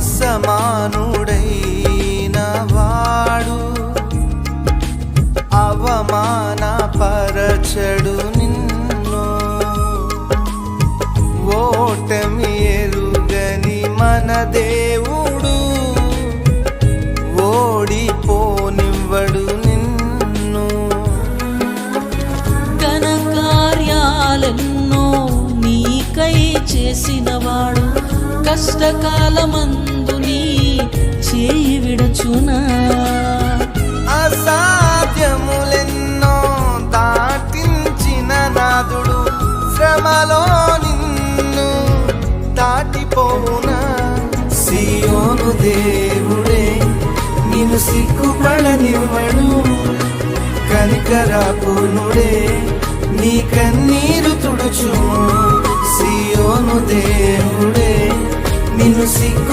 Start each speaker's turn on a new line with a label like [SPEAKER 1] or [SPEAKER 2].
[SPEAKER 1] అసమానుడైన వాడు అవమానపరచడు నిన్ను. ఓటమి ఎరుగని మన దేవుడు ఓడిపోనివ్వడు నిన్ను.
[SPEAKER 2] ఘన కార్యాలెన్నో నీకై చేసినవాడు కష్టకాలమందు నీ చేయి విడచునా.
[SPEAKER 1] అసాధ్యములెన్నో దాటించిన నాదుడు శ్రమలో నిన్ను దాటిపోవునా. సియోను దేవుడే నిన్ను సిగ్గుపడనివ్వడు, కనికరాపూర్ణుడే నీ కన్నీరు తుడుచును. సియోను దేవుడే నిన్ను సిగ్గు